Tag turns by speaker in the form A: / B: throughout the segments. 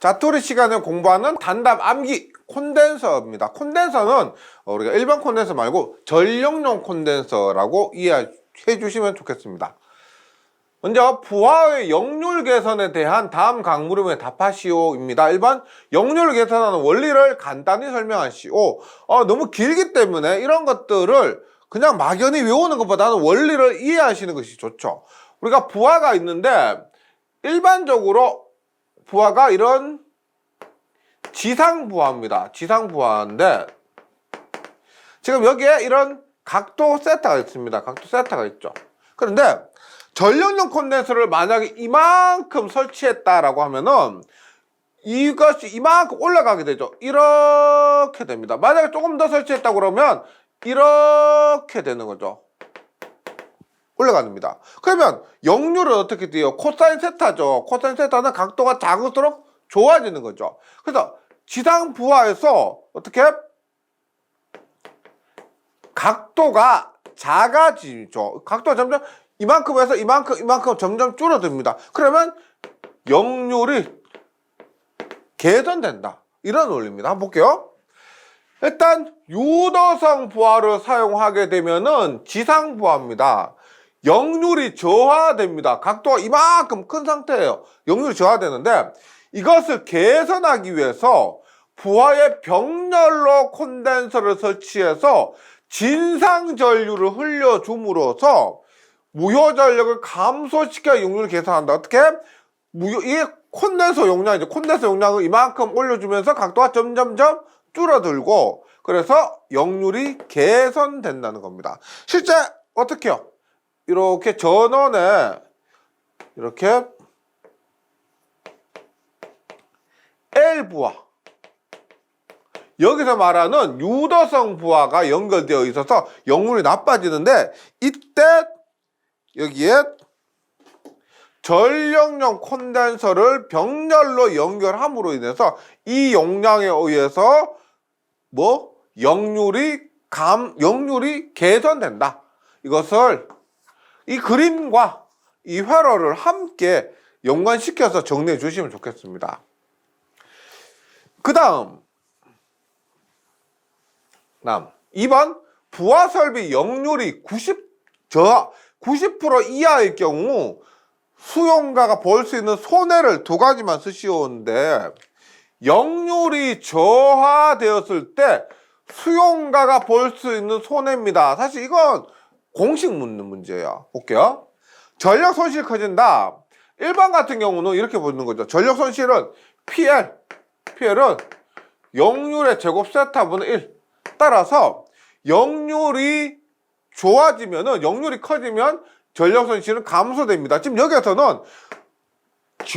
A: 자투리 시간에 공부하는 단답 암기 콘덴서입니다. 콘덴서는 우리가 일반 콘덴서 말고 전력용 콘덴서라고 이해해 주시면 좋겠습니다. 먼저 부하의 역률 계산에 대한 다음 강물음에 답하시오입니다. 1번 역률 계산하는 원리를 간단히 설명하시오. 너무 길기 때문에 이런 것들을 그냥 막연히 외우는 것보다는 원리를 이해하시는 것이 좋죠. 우리가 부하가 있는데 일반적으로 부하가 이런 지상부하입니다. 지상부하인데 지금 여기에 이런 각도 세타가 있습니다. 각도 세타가 있죠. 그런데 전력용 콘덴서를 만약에 이만큼 설치했다라고 하면은 이것이 이만큼 올라가게 되죠. 이렇게 됩니다. 만약에 조금 더 설치했다고 그러면 이렇게 되는 거죠. 올라갑니다. 그러면 역률은 어떻게 돼요? 코사인 세타죠. 코사인 세타는 각도가 작을수록 좋아지는 거죠. 그래서 지상 부하에서 어떻게 각도가 작아지죠. 각도가 점점 이만큼에서 이만큼 점점 줄어듭니다. 그러면 역률이 개선된다. 이런 원리입니다. 한번 볼게요. 일단 유도성 부하를 사용하게 되면은 지상 부하입니다. 역률이 저하됩니다. 각도가 이만큼 큰 상태예요. 역률이 저하되는데 이것을 개선하기 위해서 부하에 병렬로 콘덴서를 설치해서 진상 전류를 흘려줌으로써 무효 전력을 감소시켜 역률을 개선한다. 어떻게? 이 콘덴서 용량이죠. 콘덴서 용량을 이만큼 올려주면서 각도가 점점점 줄어들고 그래서 역률이 개선된다는 겁니다. 실제 어떻게요? 이렇게 전원에 이렇게 L부하 여기서 말하는 유도성 부하가 연결되어 있어서 역률이 나빠지는데 이때 여기에 전력용 콘덴서를 병렬로 연결함으로 인해서 이 용량에 의해서 역률이 개선된다. 이것을 이 그림과 이 회로를 함께 연관시켜서 정리해 주시면 좋겠습니다. 그 다음 2번 부하 설비 역률이 90% 이하의 경우 수용가가 볼 수 있는 손해를 두 가지만 쓰시오는데 역률이 저하되었을 때 수용가가 볼 수 있는 손해입니다. 사실 이건 공식 묻는 문제예요. 볼게요. 전력 손실이 커진다. 일반 같은 경우는 이렇게 보는 거죠. 전력 손실은 PL은 역률의 제곱 세타분의 1. 따라서 역률이 좋아지면은 역률이 커지면 전력 손실은 감소됩니다. 지금 여기에서는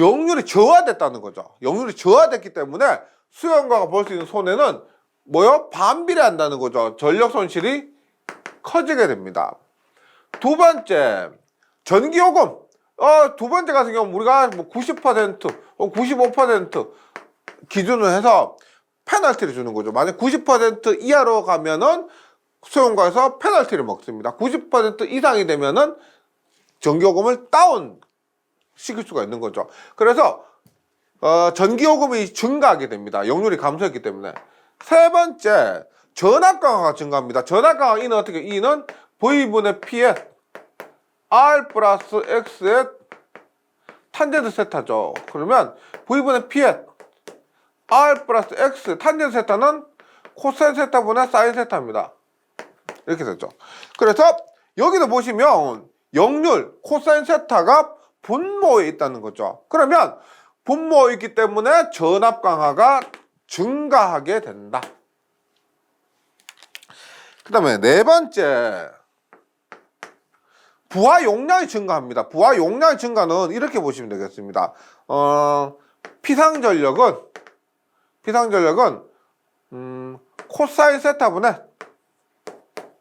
A: 역률이 저하됐다는 거죠. 역률이 저하됐기 때문에 수용가가 볼 수 있는 손해는 반비례한다는 거죠. 전력 손실이 커지게 됩니다. 두 번째, 전기요금. 두 번째 같은 경우 우리가 90%, 95% 기준으로 해서 페널티를 주는 거죠. 만약 90% 이하로 가면은 수용가에서 페널티를 먹습니다. 90% 이상이 되면은 전기요금을 다운 시킬 수가 있는 거죠. 그래서 전기요금이 증가하게 됩니다. 역률이 감소했기 때문에. 세 번째, 전압 강화가 증가합니다. 전압 강화 E는 어떻게? E는 V분의 P에 R 플러스 X의 탄젠트 세타죠. 그러면 V분의 P에 R 플러스 X 탄젠트 세타는 코사인 세타분의 사인 세타입니다. 이렇게 됐죠. 그래서 여기도 보시면 역률 코사인 세타가 분모에 있다는 거죠. 그러면 분모에 있기 때문에 전압 강화가 증가하게 된다. 그 다음에 네 번째, 부하 용량이 증가합니다. 부하 용량의 증가는 이렇게 보시면 되겠습니다. 피상전력은 코사인 세타분의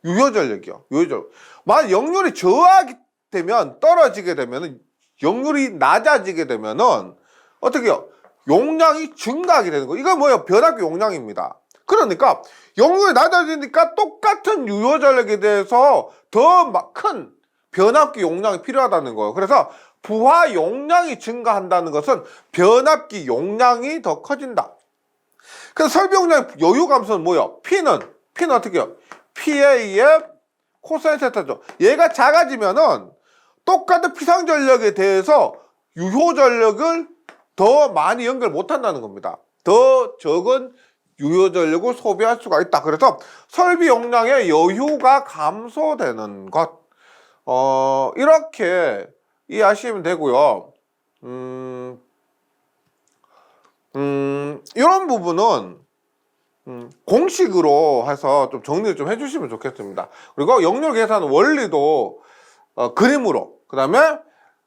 A: 유효전력이요. 유효전력. 만약 역률이 저하게 되면 떨어지게 되면은 역률이 낮아지게 되면은 어떻게 해요? 용량이 증가하게 되는 거. 이건 뭐예요? 변압기 용량입니다. 그러니까 역률이 낮아지니까 똑같은 유효전력에 대해서 더 큰 변압기 용량이 필요하다는 거예요. 그래서 부하 용량이 증가한다는 것은 변압기 용량이 더 커진다. 그래서 설비 용량 여유 감소는 뭐예요? P는 어떻게 해요? PA의 코사인 세타죠. 얘가 작아지면은 똑같은 피상 전력에 대해서 유효 전력을 더 많이 연결 못 한다는 겁니다. 더 적은 유효 전력을 소비할 수가 있다. 그래서 설비 용량의 여유가 감소되는 것. 이렇게 이해하시면 되고요. 이런 부분은 공식으로 해서 좀 정리를 좀 해주시면 좋겠습니다. 그리고 역률 계산 원리도 그림으로, 그 다음에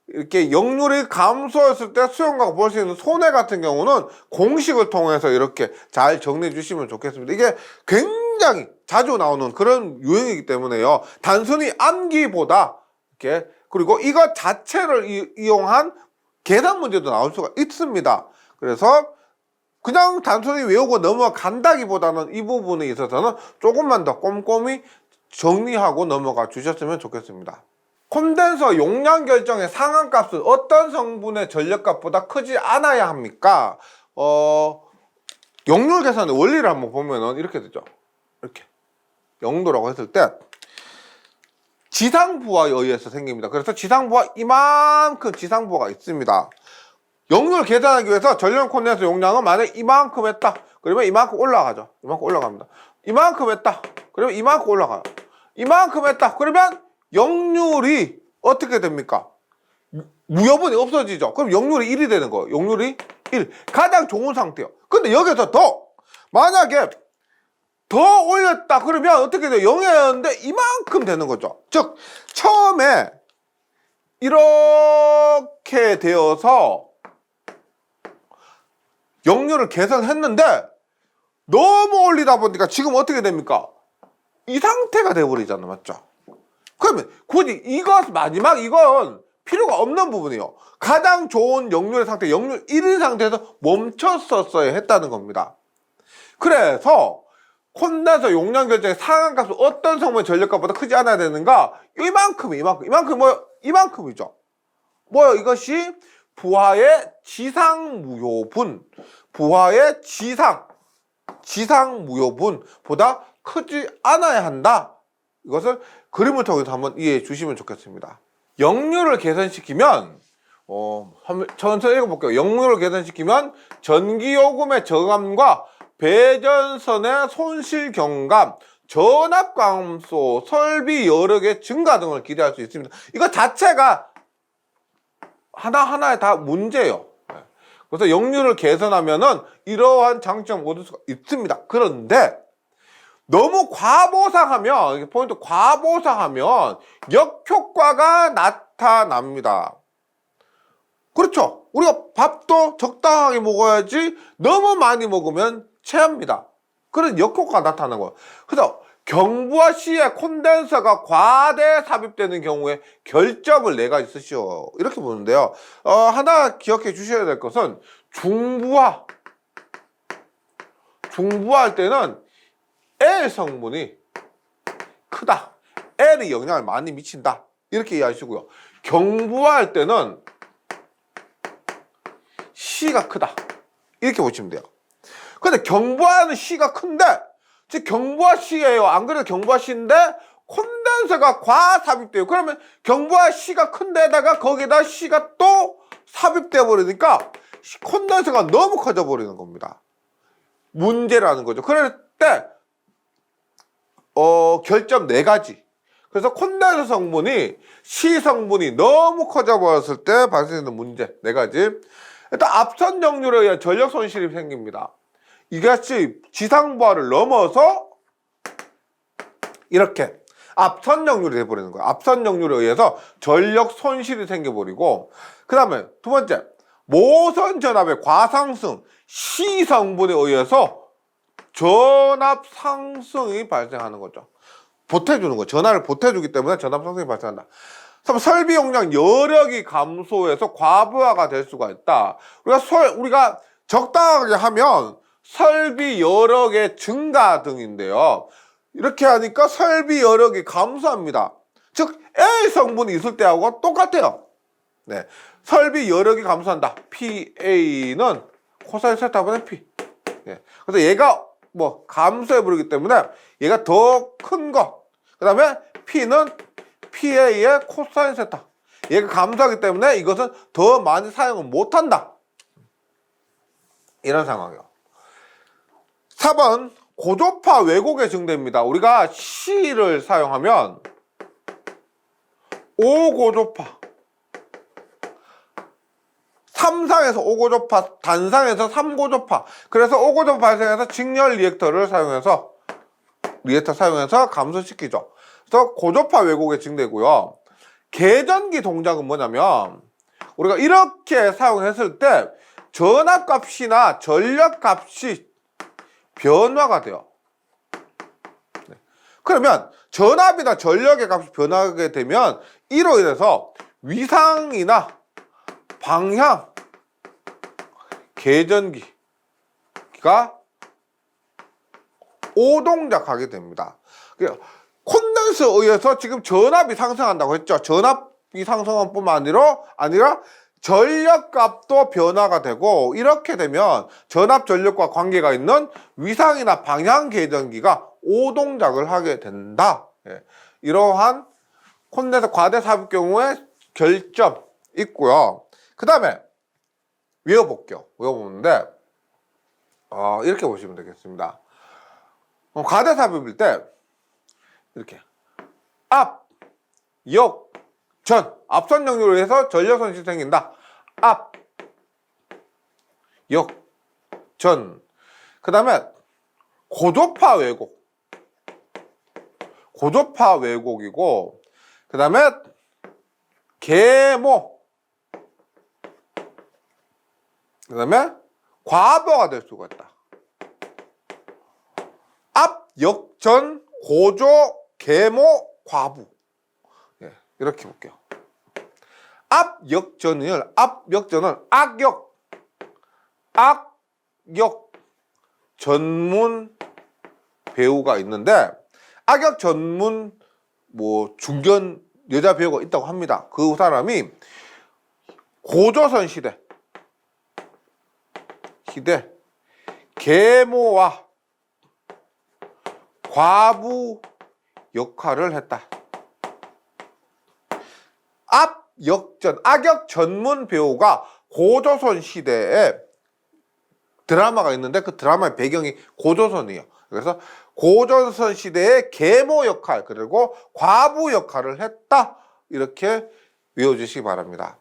A: 이렇게 역률이 감소했을 때 수용가가 볼 수 있는 손해 같은 경우는 공식을 통해서 이렇게 잘 정리해 주시면 좋겠습니다. 이게 굉장히 자주 나오는 그런 유형이기 때문에요. 단순히 암기보다 이렇게, 그리고 이거 자체를 이용한 계산 문제도 나올 수가 있습니다. 그래서 그냥 단순히 외우고 넘어간다기보다는 이 부분에 있어서는 조금만 더 꼼꼼히 정리하고 넘어가 주셨으면 좋겠습니다. 콘덴서 용량 결정의 상한값은 어떤 성분의 전력값보다 크지 않아야 합니까? 역률 계산의 원리를 한번 보면은 이렇게 되죠. 이렇게 영도라고 했을 때 지상부하에 의해서 생깁니다. 그래서 지상부하 이만큼 지상부하가 있습니다. 역률 계산하기 위해서 전력 콘덴서 용량은 만약에 이만큼 했다. 그러면 이만큼 올라가죠. 이만큼 올라갑니다. 이만큼 했다. 그러면 이만큼 올라가요. 이만큼 했다. 그러면 역률이 어떻게 됩니까? 무여분이 없어지죠. 그럼 역률이 1이 되는 거예요. 역률이 1. 가장 좋은 상태예요. 근데 여기서 만약에 더 올렸다 그러면 어떻게 돼요? 0이었는데 이만큼 되는 거죠. 즉 처음에 이렇게 되어서 역률을 계산했는데 너무 올리다 보니까 지금 어떻게 됩니까? 이 상태가 돼버리잖아. 맞죠? 그러면 굳이 마지막 이건 필요가 없는 부분이에요. 가장 좋은 역률의 상태, 역률 1인 상태에서 멈췄었어야 했다는 겁니다. 그래서 콘덴서 용량 결정의 상한값은 어떤 성분의 전력값보다 크지 않아야 되는가? 이만큼 뭐요? 이만큼이죠. 뭐요? 이것이 부하의 지상무효분, 부하의 지상무효분보다 크지 않아야 한다. 이것을 그림을 통해서 한번 이해해 주시면 좋겠습니다. 역률을 개선시키면 천천히 읽어볼게요. 역률을 개선시키면 전기요금의 저감과 배전선의 손실 경감, 전압 감소, 설비 여러 개 증가 등을 기대할 수 있습니다. 이거 자체가 하나하나에 다 문제예요. 그래서 역률을 개선하면은 이러한 장점을 얻을 수가 있습니다. 그런데 너무 과보상하면, 포인트 과보상하면 역효과가 나타납니다. 그렇죠. 우리가 밥도 적당하게 먹어야지 너무 많이 먹으면 체합니다. 그런 역효과가 나타나는 거예요. 그래서 경부하 시에 콘덴서가 과대 삽입되는 경우에 결점을 4가지 쓰시오. 이렇게 보는데요. 하나 기억해 주셔야 될 것은 중부할 때는 L 성분이 크다. L이 영향을 많이 미친다. 이렇게 이해하시고요. 경부할 때는 C가 크다. 이렇게 보시면 돼요. 근데 경부하는 C가 큰데, 즉 경부하 C예요. 안 그래도 경부하 C인데 콘덴서가 과삽입돼요. 그러면 경부하 C가 큰 데다가 거기다 C가 또 삽입돼 버리니까 콘덴서가 너무 커져 버리는 겁니다. 문제라는 거죠. 그럴 때 결점 4가지. 그래서 콘덴서 성분이 C 성분이 너무 커져 버렸을 때 발생되는 문제 4가지. 일단 앞선 역률에 의한 전력 손실이 생깁니다. 이것이 지상부하를 넘어서 이렇게 앞선 역률이 돼버리는 거예요. 앞선 역률에 의해서 전력 손실이 생겨버리고, 그 다음에 두 번째, 모선 전압의 과상승, C 성분에 의해서 전압 상승이 발생하는 거죠. 보태주는 거, 전압을 보태주기 때문에 전압 상승이 발생한다. 설비 용량 여력이 감소해서 과부하가 될 수가 있다. 우리가 적당하게 하면 설비 여력의 증가 등인데요. 이렇게 하니까 설비 여력이 감소합니다. 즉 L 성분이 있을 때하고 똑같아요. 네. 설비 여력이 감소한다. PA는 코사인 세타분의 P. 네. 그래서 얘가 뭐 감소해 버리기 때문에 얘가 더 큰 거. 그 다음에 P는 PA의 코사인 세타. 얘가 감소하기 때문에 이것은 더 많이 사용을 못한다. 이런 상황이요. 4번 고조파 왜곡의 증대입니다. 우리가 C를 사용하면 5고조파, 3상에서 5고조파, 단상에서 3고조파. 그래서 5고조파 발생해서 직렬 리액터를 사용해서 감소시키죠. 그래서 고조파 왜곡의 증대고요. 계전기 동작은 뭐냐면 우리가 이렇게 사용했을 때 전압값이나 전력값이 변화가 돼요. 그러면 전압이나 전력의 값이 변하게 되면 이로 인해서 위상이나 방향 계전기가 오동작하게 됩니다. 콘덴서에 의해서 지금 전압이 상승한다고 했죠. 전압이 상승한 뿐만 아니라 전력값도 변화가 되고, 이렇게 되면 전압 전력과 관계가 있는 위상이나 방향 계전기가 오동작을 하게 된다. 예. 이러한 콘덴서 과대 삽입 경우에 결점 있고요. 그 다음에 외워볼게요. 외워보는데 이렇게 보시면 되겠습니다. 과대 삽입일 때 이렇게 앞, 역, 전, 앞선 역류로 해서 전력손실이 생긴다. 앞, 역, 전. 그 다음에 고조파 왜곡이고, 그 다음에 계모, 그 다음에 과부하가 될 수가 있다. 앞, 역, 전, 고조, 계모, 과부. 예, 이렇게 볼게요. 앞역전은 악역 전문 배우가 있는데, 악역 전문 중견 여자 배우가 있다고 합니다. 그 사람이 고조선 시대 계모와 과부 역할을 했다. 악역 전문 배우가 고조선 시대에 드라마가 있는데 그 드라마의 배경이 고조선이에요. 그래서 고조선 시대의 계모 역할 그리고 과부 역할을 했다. 이렇게 외워주시기 바랍니다.